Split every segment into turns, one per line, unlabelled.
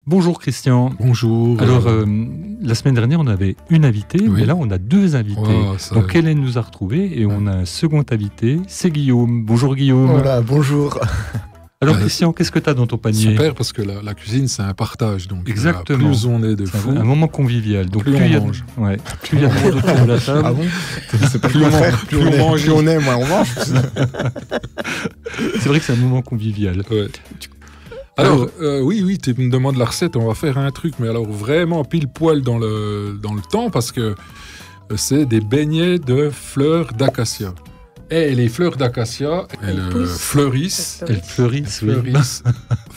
Bonjour Christian.
Bonjour.
Alors, la semaine dernière, on avait une invitée,
Oui.
mais là, on a deux invités.
Oh,
Donc, Hélène nous a retrouvés et on a un second invité, c'est Guillaume. Bonjour Guillaume.
Voilà, bonjour.
Alors Christian, qu'est-ce que tu as dans ton panier?
Super, parce que la cuisine, c'est un partage. Donc,
Exactement.
plus on est de
C'est
fous,
un moment convivial. Donc,
plus on mange.
Ouais, plus il y a de monde autour de la table.
Ah bon? C'est pas
Plus
le
on
contraire.
mange, plus on mange.
Plus on est, moins on mange.
C'est vrai que c'est un moment convivial.
Ouais. Alors, oui, tu me demandes la recette, on va faire un truc, mais alors vraiment pile poil dans le temps, parce que c'est des beignets de fleurs d'acacia. Et les fleurs d'acacia, elles fleurissent.
Elles fleurissent, oui.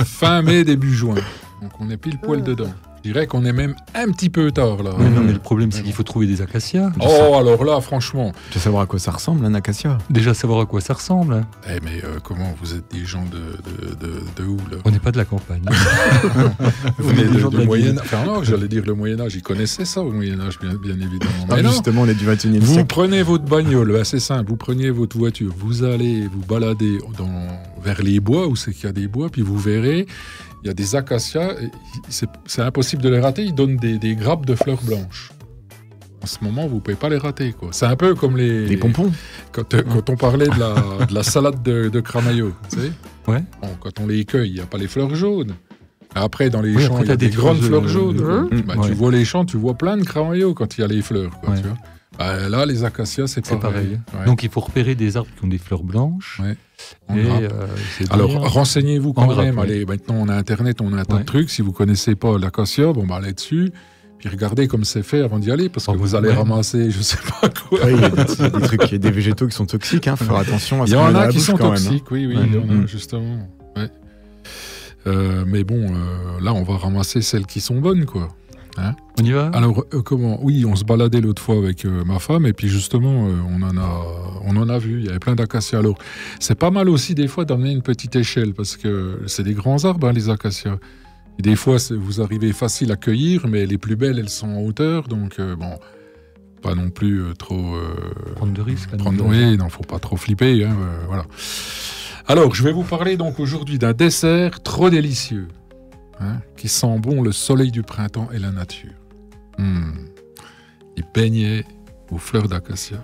Fin mai, début juin. Donc on est pile poil dedans. Je dirais qu'on est même un petit peu tard là.
Oui, non, mais le problème, c'est qu'il faut trouver des acacias.
Oh, alors là, franchement.
Tu veux savoir à quoi ça ressemble, un acacia?
Déjà savoir à quoi ça ressemble.
Eh, mais comment vous êtes des gens de où là?
On n'est pas de la campagne.
Vous venez
des gens de
du
la
Moyen-Âge. Enfin, non, j'allais dire le Moyen-Âge. Ils connaissaient ça au Moyen-Âge, bien évidemment.
Ah,
Mais non.
justement, on est du 21e
Vous
siècle.
prenez votre bagnole, c'est simple, vous prenez votre voiture, vous allez vous balader vers les bois, où c'est qu'il y a des bois, puis vous verrez, il y a des acacias, et c'est impossible de les rater, ils donnent des grappes de fleurs blanches. En ce moment, vous ne pouvez pas les rater, quoi. C'est un peu comme
Des pompons.
quand on parlait de la salade de cramaillot, tu sais.
Ouais.
Bon, quand on les cueille, il n'y a pas les fleurs jaunes. Après, dans les
Oui,
champs,
après,
il y a
t'as
des
des
grandes
fleurs
fleurs jaunes.
ouais.
Tu vois les champs, tu vois plein de cramaillots quand il y a les fleurs, quoi,
Ouais.
tu vois. Bah, là, les acacias, c'est
C'est pareil.
Ouais.
Donc, il faut repérer des arbres qui ont des fleurs blanches.
Ouais. En
Et,
grappe.
c'est
Alors,
bien.
renseignez-vous
En
quand
grappe,
même.
oui.
Allez, maintenant, on a Internet, on a un tas
Ouais.
de trucs. Si vous ne connaissez pas l'acacia, bon, bah, allez dessus. Puis regardez comme c'est fait avant d'y aller, parce que
Oh,
vous allez
ouais.
ramasser, je sais pas quoi.
Oui, il y a des trucs, il y a des végétaux qui sont toxiques. Faut faire attention à
Il
ce
y
qu'on met
en
dans
a
la
qui
bouche
sont
quand même, hein.
toxiques, oui,
Ouais.
il y en a,
Mhm.
justement. Ouais. Mais bon, là, on va ramasser celles qui sont bonnes, quoi.
On y va?
Alors, comment? Oui, on se baladait l'autre fois avec ma femme, et puis justement, on en a vu, il y avait plein d'acacias. Alors, c'est pas mal aussi, des fois, d'emmener une petite échelle, parce que c'est des grands arbres, hein, les acacias. Et des fois, vous arrivez facile à cueillir, mais les plus belles, elles sont en hauteur, donc, bon, pas non plus trop...
Prendre de risques.
oui, non, faut pas trop flipper, hein, voilà. Alors, je vais vous parler donc aujourd'hui d'un dessert trop délicieux, hein, qui sent bon le soleil du printemps et la nature. Les beignets aux fleurs d'acacia.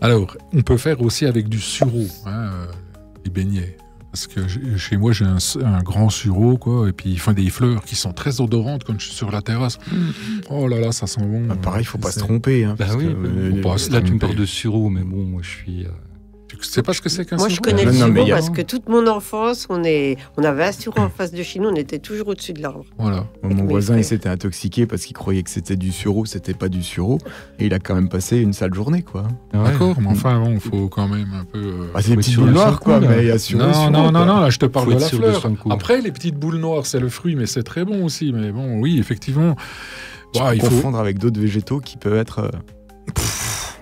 Alors, on peut faire aussi avec du sureau, hein, les beignets. Parce que chez moi, j'ai un grand sureau, quoi, et puis il fait des fleurs qui sont très odorantes quand je suis sur la terrasse. Oh là là, ça sent bon.
Ah, pareil, faut pas se tromper. Hein,
Bah
parce
oui,
que,
faut pas se
là tu me
tromper.
parles de sureau, mais bon, moi je suis...
Tu sais pas ce que c'est qu'un
Moi,
sureau?
je connais le
Non, mais
sureau
il y a-
parce que toute mon enfance, on avait un sureau en face de chez nous, on était toujours au-dessus de l'arbre.
Voilà.
Mon
mes
voisin, il
frères.
s'était intoxiqué parce qu'il croyait que c'était du sureau, c'était pas du sureau. Et il a quand même passé une sale journée, quoi.
Ouais.
D'accord, mais enfin, bon, il faut quand même un peu...
Ah, c'est des
Mais
petites
sur
boules
le
noires,
seul coup,
quoi,
là.
mais il y a sureau.
Non,
sureau,
non,
quoi.
là, je te parle
Faut
de
être
la
sûr de
fleur.
son coup.
Après, les petites boules noires, c'est le fruit, mais c'est très bon aussi. Mais bon, oui, effectivement.
Tu
Bah,
peux
il faut...
confondre avec d'autres végétaux qui peuvent être...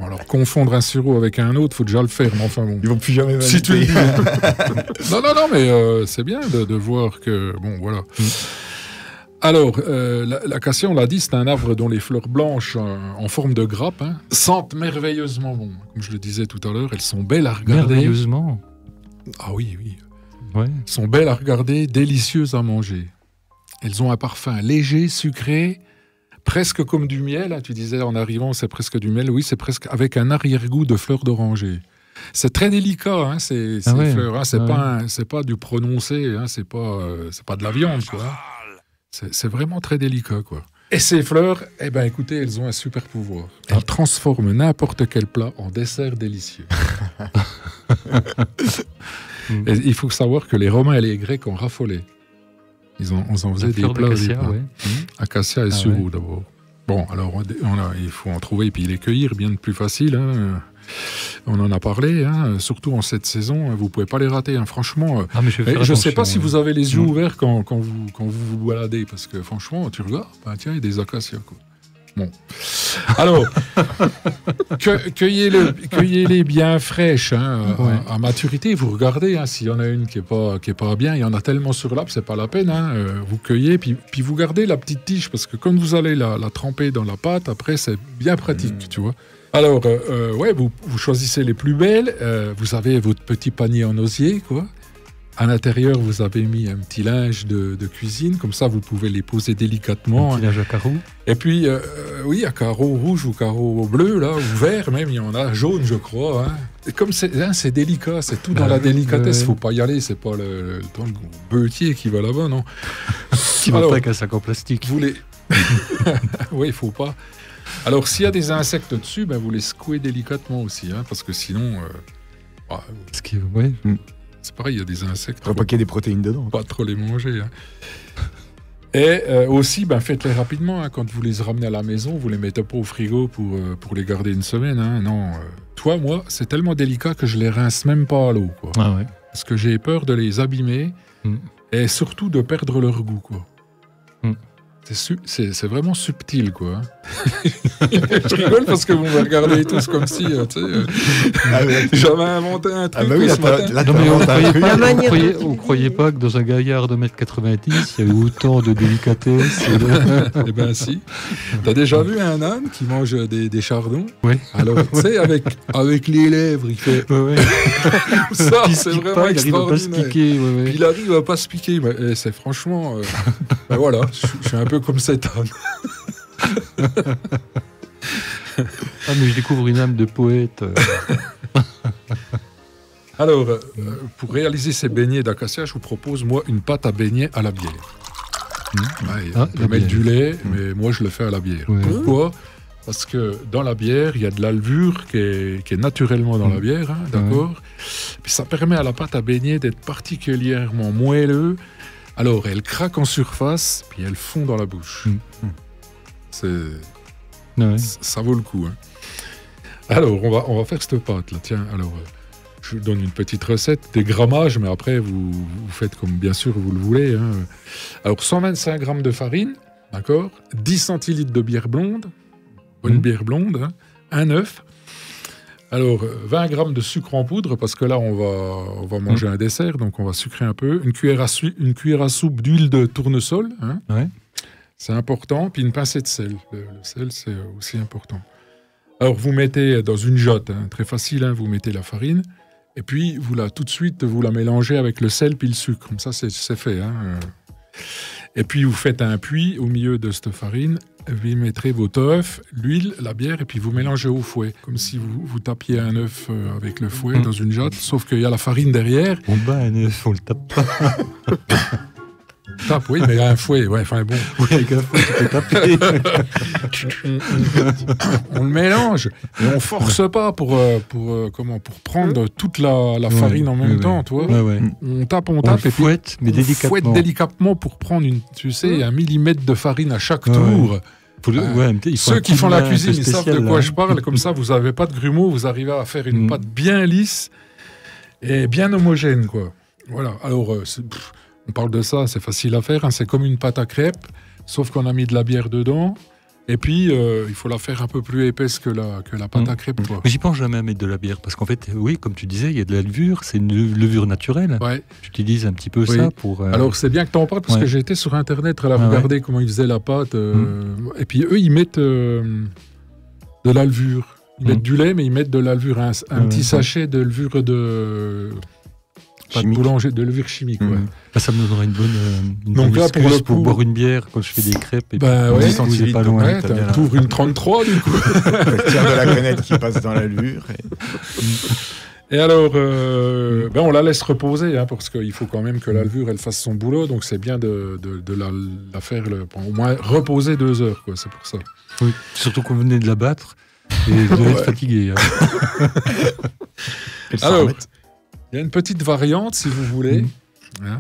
Alors, confondre un sureau avec un autre, faut déjà le faire. Mais enfin, bon.
Ils vont plus jamais
Si tu le
m'inviter.
dis. non, mais c'est bien de voir que... Bon, voilà. Alors, l'acacia, on l'a dit, c'est un arbre dont les fleurs blanches en forme de grappe sentent merveilleusement bon. Comme je le disais tout à l'heure, elles sont belles à regarder.
Merveilleusement.
Ah oui, oui.
Ouais.
Sont belles à regarder, délicieuses à manger. Elles ont un parfum léger, sucré, presque comme du miel. Tu disais en arrivant, c'est presque du miel. Oui, c'est presque avec un arrière-goût de fleurs d'oranger. C'est très délicat, ces
ouais.
fleurs. C'est
Ah
c'est pas du prononcé, c'est pas de la viande, quoi. C'est vraiment très délicat, quoi. Et ces fleurs, eh ben, écoutez, elles ont un super pouvoir. Elles transforment n'importe quel plat en dessert délicieux. Et il faut savoir que les Romains et les Grecs ont raffolé. Ils en faisaient
La
des
fleur
plats.
d'acacia,
des plats.
ouais.
Acacia et sureau d'abord. Bon, alors il faut en trouver et puis les cueillir, bien plus facile. On en a parlé, surtout en cette saison, vous ne pouvez pas les rater, franchement.
Ah, mais je vais faire
Je ne sais
attention,
pas si
ouais.
vous avez les yeux ouverts quand vous baladez, parce que franchement, tu regardes, tiens, il y a des acacias, quoi. Bon. Alors, cueillez-les bien fraîches, à maturité. Vous regardez, s'il y en a une qui est pas bien, il y en a tellement sur l'arbre, c'est pas la peine. Vous cueillez, puis vous gardez la petite tige, parce que comme vous allez la tremper dans la pâte, après, c'est bien pratique, tu vois. Alors, vous choisissez les plus belles, vous avez votre petit panier en osier, quoi. À l'intérieur, vous avez mis un petit linge de cuisine, comme ça, vous pouvez les poser délicatement.
Un petit linge à carreaux.
Et puis, oui, à carreaux rouges ou carreaux bleus, là, ou verts même, il y en a jaune, je crois. Hein. Et comme c'est délicat, c'est tout dans la délicatesse. Il ne faut pas y aller, c'est pas le beutier qui va là-bas, non.
Qui va pas avec un sac en plastique.
Vous les... oui, il ne faut pas. Alors, s'il y a des insectes dessus, ben, vous les secouez délicatement aussi, hein, parce que sinon...
ouais.
C'est pareil, il y a des insectes.
Faut pas qu'il y ait des protéines dedans.
Pas trop les manger. Hein. Et aussi, faites-les rapidement. Hein, quand vous les ramenez à la maison, vous les mettez pas au frigo pour les garder une semaine. Hein. Non, toi, moi, c'est tellement délicat que je les rince même pas à l'eau. Quoi.
Ah ouais.
Parce que j'ai peur de les abîmer et surtout de perdre leur goût. Quoi. C'est vraiment subtil, quoi. Hein. Je rigole parce que vous me regardez tous comme si, j'avais inventé un truc.
Oui,
on croyait pas que dans un gaillard de 1m90, il y avait autant de délicatesse.
Eh ben si. T'as déjà vu un âne qui mange des chardons?
Oui.
Alors, tu sais, avec les lèvres, il fait...
Ouais.
Ça, c'est vraiment extraordinaire.
Puis
il arrive à pas se piquer. Mais, c'est franchement... voilà, je suis un peu comme cet âne.
Mais je découvre une âme de poète.
Alors, pour réaliser ces beignets d'acacia, je vous propose, moi, une pâte à beignets à la bière. On peut mettre du lait, mais moi, je le fais à la bière.
Ouais.
Pourquoi ? Parce que dans la bière, il y a de la levure qui est naturellement dans la bière, hein, d'accord ? Puis ça permet à la pâte à beignets d'être particulièrement moelleuse. Alors, elle craque en surface, puis elle fond dans la bouche. Ça vaut le coup. Hein. Alors, on va faire cette pâte là. Tiens, alors, je vous donne une petite recette, des grammages, mais après, vous faites comme bien sûr vous le voulez. Hein. Alors, 125 grammes de farine, d'accord ? 10 centilitres de bière blonde, bonne bière blonde, hein, un œuf. Alors, 20 grammes de sucre en poudre, parce que là, on va manger un dessert, donc on va sucrer un peu. Une cuillère à soupe d'huile de tournesol, hein.
Ouais.
C'est important. Puis une pincée de sel. Le sel, c'est aussi important. Alors, vous mettez dans une jotte, hein, très facile, hein, vous mettez la farine, et puis tout de suite, vous la mélangez avec le sel puis le sucre. Comme ça, c'est fait. Hein. Et puis, vous faites un puits au milieu de cette farine. Vous y mettrez votre œuf, l'huile, la bière, et puis vous mélangez au fouet. Comme si vous tapiez un œuf avec le fouet dans une jotte, sauf qu'il y a la farine derrière.
On bat un œuf, on le tape pas.
Tape, oui, mais il y a un fouet. Ouais, enfin bon.
Oui, avec un fouet, tu peux taper.
On le mélange et on force pas pour prendre toute la farine en même temps, tu vois. On tape
on
et
fouette, mais délicatement.
Fouette délicatement pour prendre un millimètre de farine à chaque tour. Ceux qui font la cuisine, ils savent de quoi je parle. Comme ça, vous n'avez pas de grumeaux, vous arrivez à faire une pâte bien lisse et bien homogène, quoi. Voilà. Alors, on parle de ça, c'est facile à faire. Hein. C'est comme une pâte à crêpes, sauf qu'on a mis de la bière dedans. Et puis, il faut la faire un peu plus épaisse que la pâte à crêpes. Quoi.
Mais j'y pense jamais à mettre de la bière. Parce qu'en fait, oui, comme tu disais, il y a de la levure. C'est une levure naturelle.
Ouais.
J'utilise un petit peu ça pour...
Alors, c'est bien que tu en parles, parce que j'ai été sur Internet à regarder comment ils faisaient la pâte. Et puis, eux, ils mettent de la levure. Ils mettent du lait, mais ils mettent de la levure. Un petit sachet de levure de... Pas de boulanger, de levure chimique.
Ça me donnerait une bonne
Donc là,
pour boire une bière quand je fais des crêpes. Et
vous
êtes pas loin.
T'ouvres une 33 du coup.
Tiens de la canette qui passe dans la levure.
Et alors, on la laisse reposer, hein, parce qu'il faut quand même que la levure elle fasse son boulot. Donc c'est bien de la faire au moins reposer 2 heures. Quoi, c'est pour ça.
Oui. Surtout qu'on venait de la battre et vous devez être fatigué. Hein.
Alors. Il y a une petite variante, si vous voulez. Hein.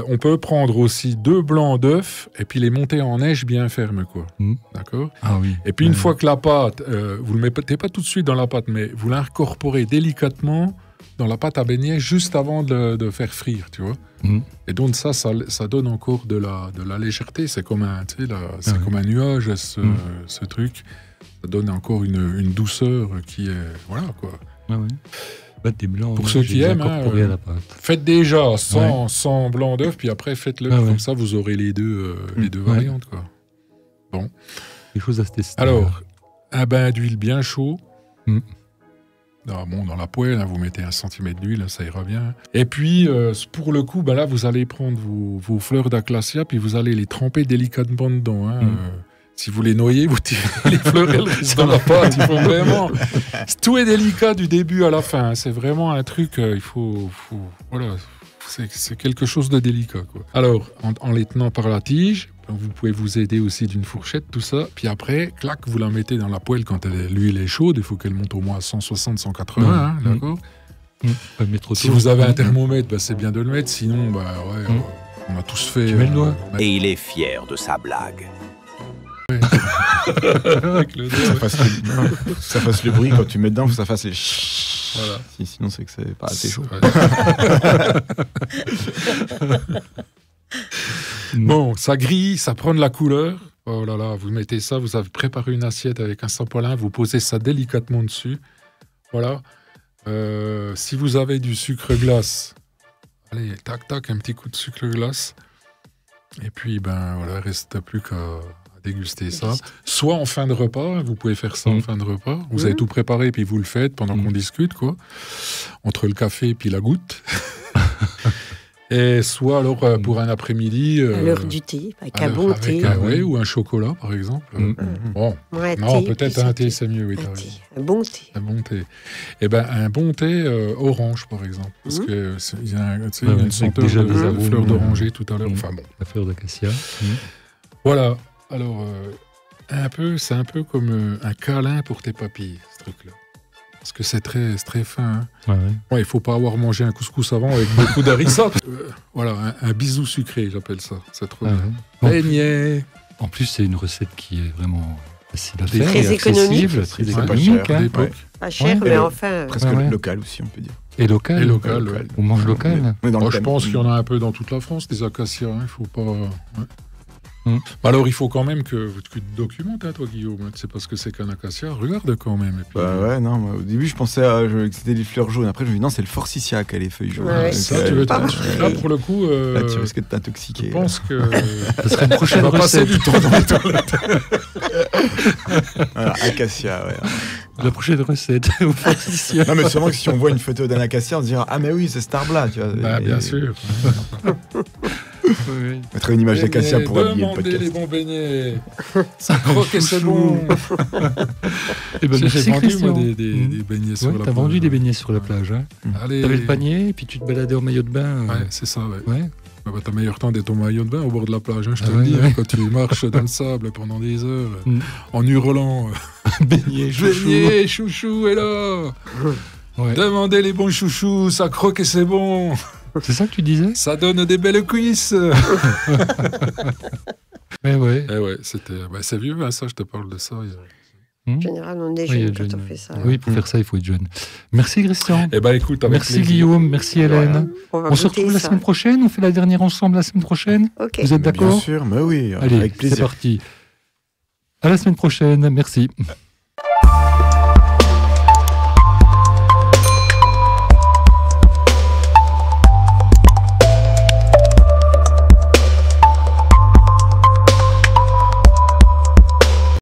On peut prendre aussi 2 blancs d'œufs et puis les monter en neige bien ferme, quoi. D'accord ?
Ah oui.
Et puis une fois que la pâte, vous ne le mettez pas tout de suite dans la pâte, mais vous l'incorporez délicatement dans la pâte à beignets juste avant de faire frire, tu vois. Et donc ça donne encore de la légèreté. C'est comme comme un nuage, ce truc. Ça donne encore une douceur qui est... Voilà, quoi.
Ah oui. Des blancs,
pour ceux qui aiment, faites déjà 100 blancs d'œufs, puis après faites-le. Comme ça, vous aurez les deux variantes. Quoi. Bon.
Des choses à se tester.
Alors, un bain d'huile bien chaud. Dans la poêle, hein, vous mettez 1 centimètre d'huile, ça ira bien. Et puis, pour le coup, là, vous allez prendre vos fleurs d'acacia, puis vous allez les tremper délicatement dedans. Hein. Si vous les noyez, vous tirez les fleurs, elles restent dans la pâte. Il faut vraiment... Tout est délicat du début à la fin. Hein. C'est vraiment un truc, voilà, c'est quelque chose de délicat, quoi. Alors, en les tenant par la tige, vous pouvez vous aider aussi d'une fourchette, tout ça. Puis après, clac, vous la mettez dans la poêle quand l'huile est chaude. Il faut qu'elle monte au moins à 160, 180, hein, d'accord.
Pas mettre trop
Si
tôt.
vous avez un thermomètre, c'est bien de le mettre. Sinon, on a tous fait...
Tu mets le doigt.
Et il est fier de sa blague.
Avec le doigt,
Ça fasse le bruit quand tu mets dedans, faut que ça fasse les
voilà.
Sinon, c'est que c'est pas assez chaud.
Ouais. Bon, ça grille, ça prend de la couleur. Oh là là, vous mettez ça, vous avez préparé une assiette avec un sapolin, vous posez ça délicatement dessus. Voilà. Si vous avez du sucre glace, allez, tac, tac, un petit coup de sucre glace. Et puis, voilà, il reste plus qu'à déguster ça. Soit en fin de repas, vous pouvez faire ça en fin de repas. Vous avez tout préparé, puis vous le faites pendant qu'on discute, quoi. Entre le café et puis la goutte. Et soit alors pour un après-midi...
à l'heure du thé, avec un bon thé.
Ou un chocolat, par exemple. Bon,
Ouais,
non,
thé,
peut-être
puis
un thé, c'est mieux. Oui,
un
t'as
thé,
raison.
un bon thé.
Un bon thé. Eh ben, un bon thé orange, par exemple. Parce que il y a une senteur
déjà des
de
arômes,
fleur d'oranger tout à l'heure. Enfin bon.
La fleur d'acacia.
Voilà. Alors, c'est un peu comme un câlin pour tes papilles, ce truc-là. Parce que c'est très fin. Hein. Ouais, il ne faut pas avoir mangé un couscous avant avec beaucoup d'harissa. Voilà, un bisou sucré, j'appelle ça. C'est trop bien. Beignet.
En plus, c'est une recette qui est vraiment facile à faire.
Très
et
économique.
accessible, très
C'est pas
économique.
cher,
Hein.
Pas cher, mais enfin...
Presque local aussi, on peut dire.
Et local.
Et local, ouais.
On mange local.
Mais dans le
Je
thème.
pense qu'il y en a un peu dans toute la France, des acacias. Il ne faut pas... Alors, il faut quand même que tu te documentes, hein, toi, Guillaume. C'est parce que c'est qu'un acacia. Regarde quand même. Et puis,
Non, moi, au début, je pensais que c'était les fleurs jaunes. Après, je me dis non, c'est le forsythia qui a les feuilles jaunes.
Ouais.
ça, tu veux là, pour le coup...
Là, tu risques de t'intoxiquer.
Je pense que...
Ça serait une prochaine
on va passer
recette.
du temps dans les toilettes.
Voilà, acacia, ouais.
La prochaine recette. Au forsythia.
Non, mais sûrement que si on voit une photo d'un acacia, on se dira ah, mais oui, c'est cet arbre-là. Tu vois.
Bien sûr.
Mettre une image d'acacia pour habiller le
Demandez
podcast.
les bons beignets. Ça croque et c'est bon.
Eh ben,
J'ai
merci,
vendu,
Christian.
moi, des beignets sur la plage.
T'as vendu des beignets sur la plage. Hein.
Allez.
T'avais le panier, et puis tu te baladais en maillot de bain.
Ouais, c'est ça, ouais.
Ouais.
T'as meilleur temps d'être au maillot de bain au bord de la plage, hein, je te
Ah
le dis.
ouais.
Quand tu marches dans le sable pendant des heures, en hurlant
Beignet, chouchou.
Beignet, chouchou est là.
Ouais.
Demandez les bons chouchous, ça croque et c'est bon.
C'est ça que tu disais?
Ça donne des belles cuisses.
Ouais, ouais.
Eh ouais, c'est vieux, hein, ça, je te parle de ça.
En général, on est
Oui,
jeune quand
jeune.
on fait ça.
Oui, pour faire ça, il faut être jeune. Merci, Christian.
Eh ben, écoute, avec
Merci,
plaisir.
Guillaume. Merci, Hélène.
va
On se
goûter
retrouve la
ça.
semaine prochaine. On fait la dernière ensemble la semaine prochaine.
Ok.
Vous êtes
Bien
d'accord?
sûr, mais oui,
Allez,
avec
c'est
plaisir.
parti. À la semaine prochaine. Merci.